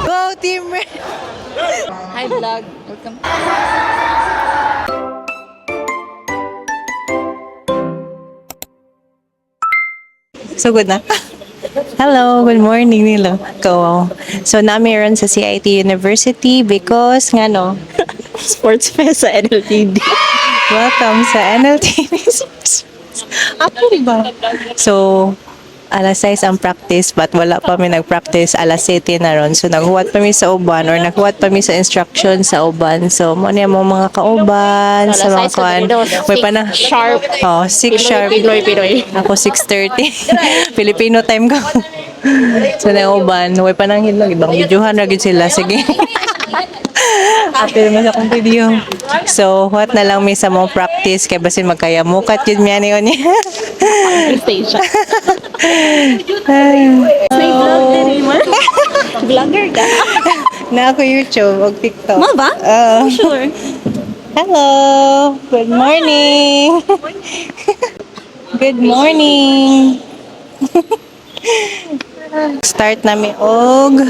Go, Team Red! Hi, vlog. Welcome. So good na. Hello, good morning nila. Go. So namiron sa CIT University because nga no, Sports Fest sa NLTD. welcome sa NLTD. Ako ba? So alas 6 ang practice but wala pa mi nag-practice alas 7 na ron. So naghuwat pa mi sa uban or naghuwat pa mi sa instruction sa uban. So mo niya mo mga kauban sa mga kuan. May pa na Sharp. Oh, 6 sharp. Pinoy. Ako 6:30. Filipino time ko. So na uban, way pa nang hilog ibang videohan ra gyud sila. Sige. Happy naman sa akong video. So, what na lang mi sa mong practice kay basin magkayamukat yun miya niyon niya. Station. May vlog din mo. Vlogger ka. Na ako YouTube o TikTok. Mo ba? Sure. Hello. Good morning. Good morning. Start namin og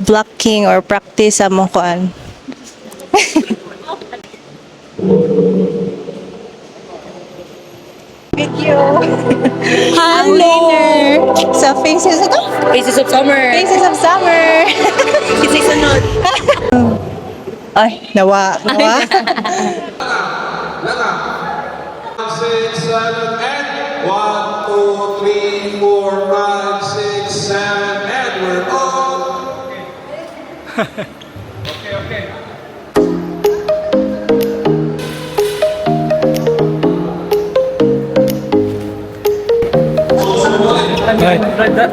blocking or practice sa mong kuan. Video. Hello. Sa Faces ito? Faces of Summer. Faces of Summer. Kasi sunod. Ay, nawa. Nawa. 6, 7, and 1, 2, 3, 4, 5, 6, 7, and we're on. Okay.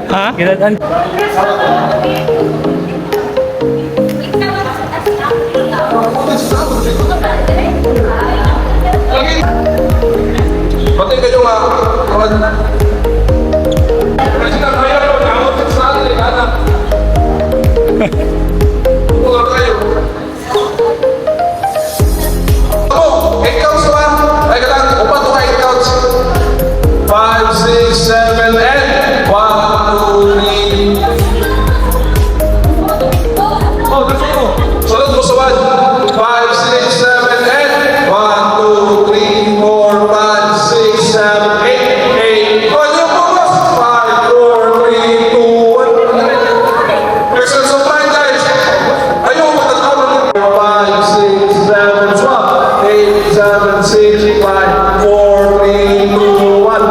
Ha? Pati kayo nga, President, kaya ko, nakawag sa atin, anak. Buka kayo. Ako, 8 counts ba? Ay, ka lang, upat o 8 counts. 5, 6, 7, and 1, 2, 3. Oh, that's all. Sunod mo sa 1. 5, 6, 7, and 1, 2, 3, 4, 5, 6, 7, 8, 8. Oh, yung bukas. 5, 4, 3, 2, 1. Exercise of mind, guys. Ayaw, matatawa. 5, 6, 7, 12, 8, 7, 6, 5, 4, 3, 2, 1.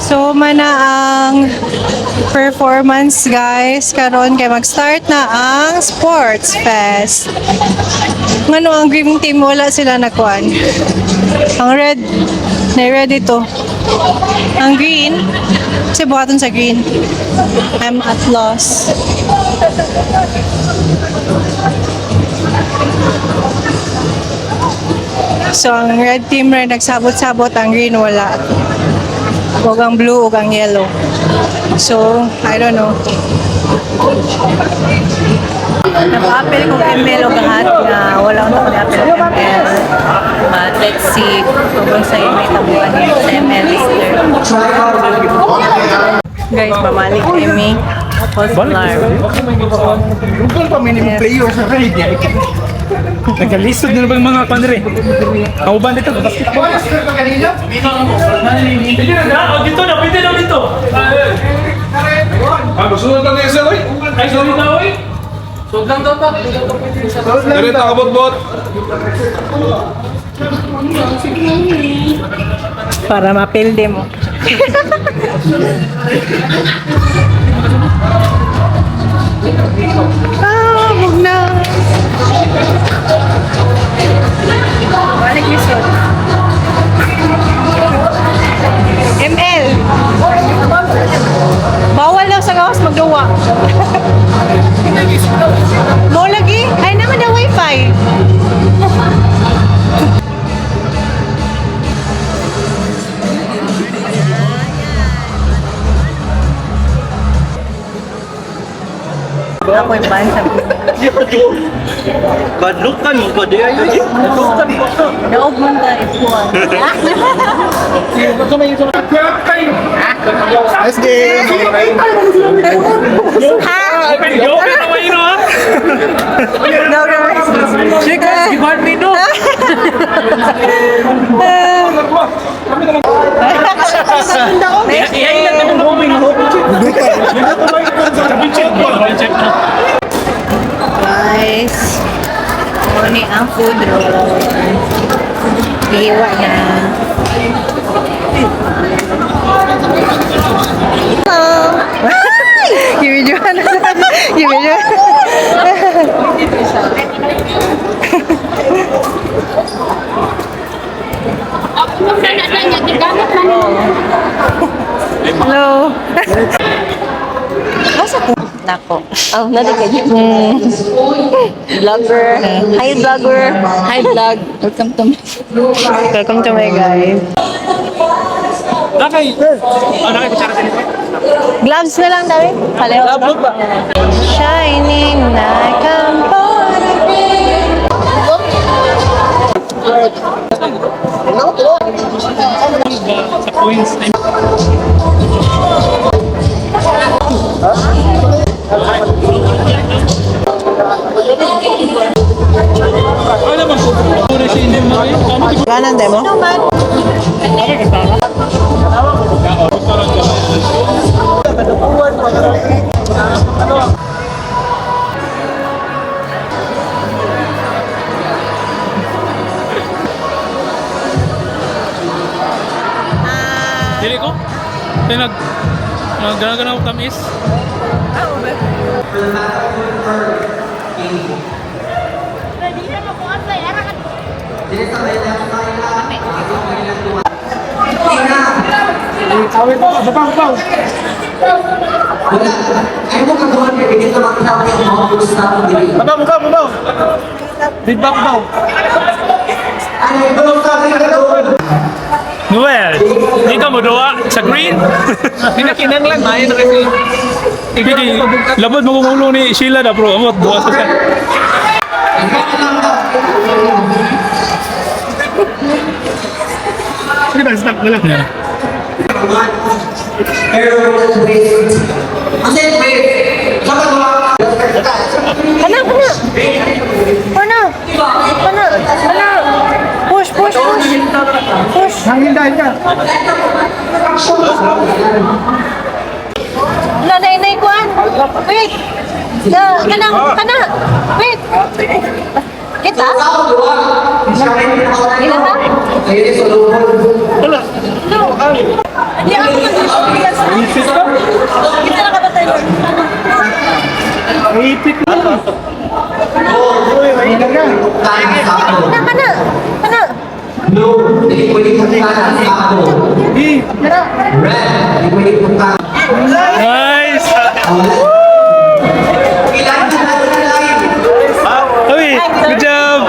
So, mana ang performance, guys. Karon kay mag-start na ang Sports Fest. Ngano ang green team, wala sila nakuan. Ang red, na-ready to. Ang green, kasi buhaton sa green. I'm at loss. So, ang red team rin nagsabot-sabot, ang green wala. Huwag ang blue, huwag ang yellow. So, I don't know. Nag-apel kong ML o lahat na wala akong nag-apel ng ML. But let's see kung sa may tabuan niyo sa ML lister. Guys, mamalik kami. Post alarm. Kung pa minimum player sa raid niya. Nagkalisod na ba yung mga pandere? Ang uban dito, basketball. Dito na, pwede na dito. Sunod lang kayo, sir, oy. Ay, sorry na, oy. Sod lang daw pa. Ganito ka, bot-bot. Para mapilde mo. Huwag na. Balik lisod. ML. Bawal daw sa gawas magluwa. Mo lagi? Ay naman na wifi. Ako yung ban sa Badlukan mo ba di ay? Badlukan mo. daog man ka ikuan. Let's game. Okay na maino, ha? No, guys. Chicas, iban me, no? Iyan lang naman homing na Guys, muni ang food roll. Iwa na. Hello. Yung video na. Yung video. Hello. Asa ko? Nako. Oh, nalagay niyo. Vlogger. Hi, vlogger. Hi, vlog. Welcome to my guys. Nakay. Nakay ko sa dito. Gloves na lang dami. Pareho. Shining like a Sa points. Ano naman po? Puro sa inyo mga yun. Ganan demo? Dili ko? Kaya nag-gana-gana ko tamis. Feedback daw. Noel, di ka mo doa sa green? Pinakinang lang, mayan na kasi. Ibigay, labad mo kumulo ni Sheila na bro, amot, doa sa sa. Sige ba, stop na lang. Push, push, push. Push. Nangindahin ka. Nanay kuan. Wait. Kana. Wait. Kita? Ilan na? No. Ipit na. Blue, hindi pwede puntahan ang sakto. Red, hindi pwede puntahan. Nice! Ilan na line? Uy, good job!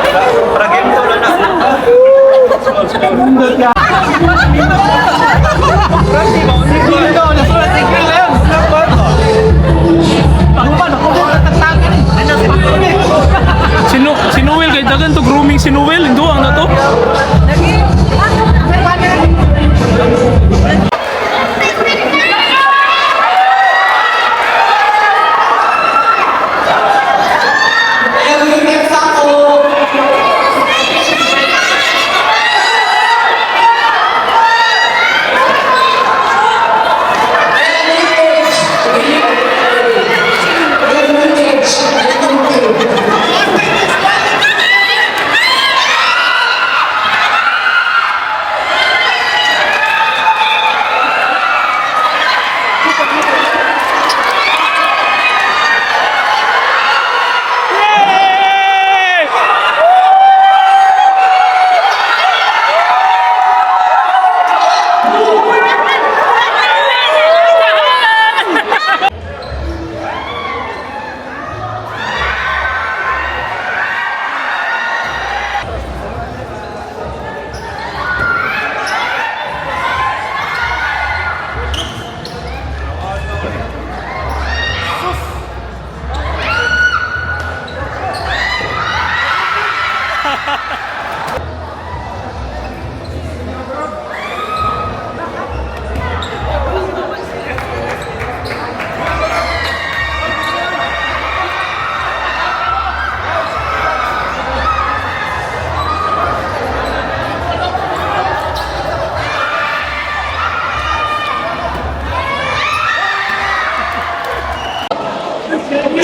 Si Noel, kay dagan to grooming si Noel, hindi ang na to.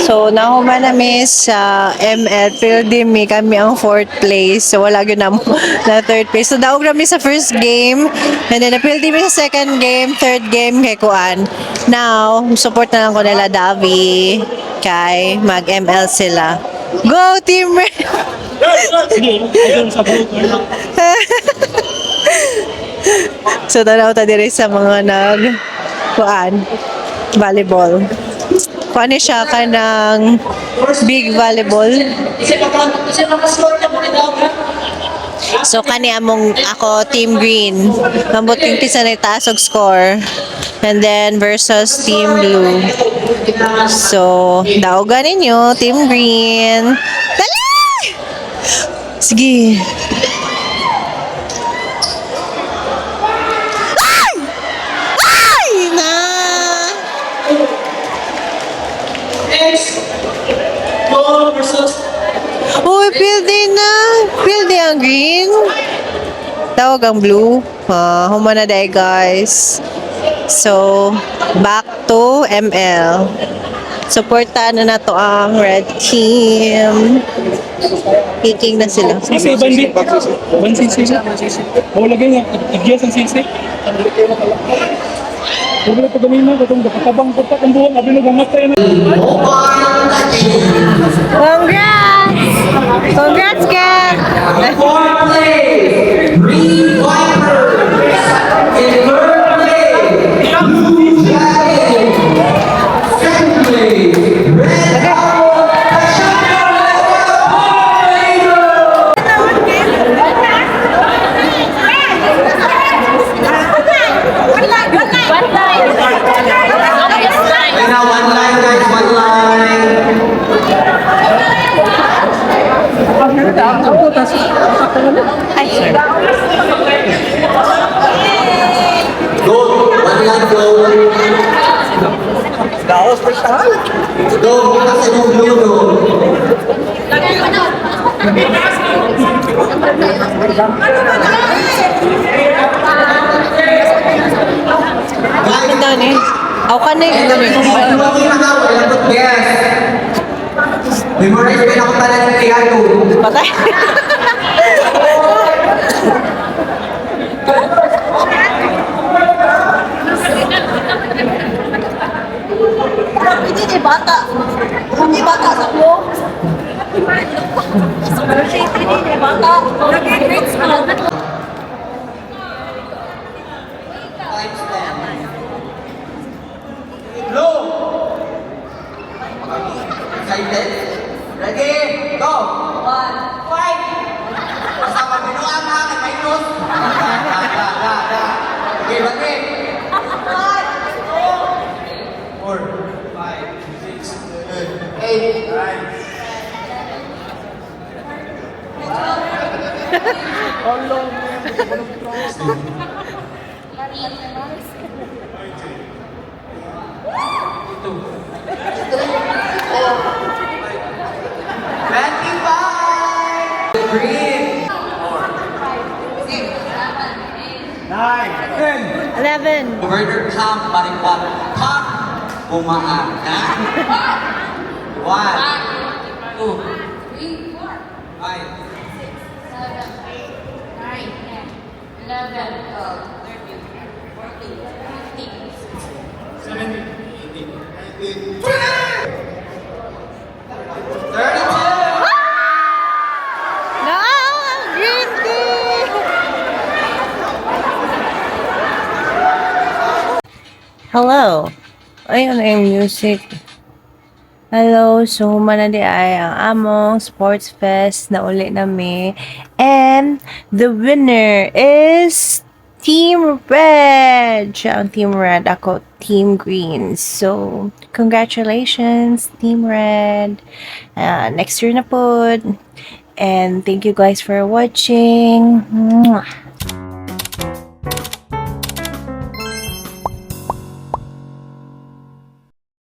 So, nahuman namin sa ML Pildimi, kami ang 4th place. So, wala yun na, na 3rd place. So, daog namin sa first game. And then, napildimi sa second game, third game, kay Kuan. Now, support na lang ko nila Davi, kay mag-ML sila. Go, Team Red! So, tanaw ta diri sa mga Kuan, volleyball. Kuan siya ka ng big volleyball. So kani among ako team green. Mambot yung tisa na itaas og score. And then versus team blue. So daogan ninyo team green. Dali! Sige. Ay! Ay! Na! Uy, pildi na. Pildi ang green. Tawag ang blue. Humana day, guys. So, back to ML. Supportahan na to ang red team. Picking na sila. Sisi, bandi. Bansi, sisi. Wala ganyan. Igyas ang sisi. Wala pa ganina. Katong katabang putak ang buwan. Abinog ang matay na. Congrats! Congrats, Kat! Fourth place, Green Vipers. In third place, Blue Dragon. Second place, Red Owl. Now one line, guys, one line. Go, one line, go. Go, kasi yung blue, go. Ano daw ni? Ako ka na yung gawin. Yes. Memorize ko ako pala ng Tiago. Patay. Hindi ni bata. Hindi bata sa ko. Hindi ni bata. Nag-grades pa. Blue. Excited? Ready? Go! 1, 5. Basta pag binuan ha, kay minus. Okay, ready? 4, 5, 6, 7, 8, 9. Green. 11. Murder come, marijuan. Come, bumaan. Na? 1, 2, 3, 4, 5. 32. Na! Green tea! Hello. Ayun na yung music. Hello. So, humana di ay ang among Sports Fest na uli nami. And the winner is Team Red. Siya ang Team Red. Ako, Team Green. So, congratulations, Team Red. Next year na po. And thank you guys for watching. Mwah.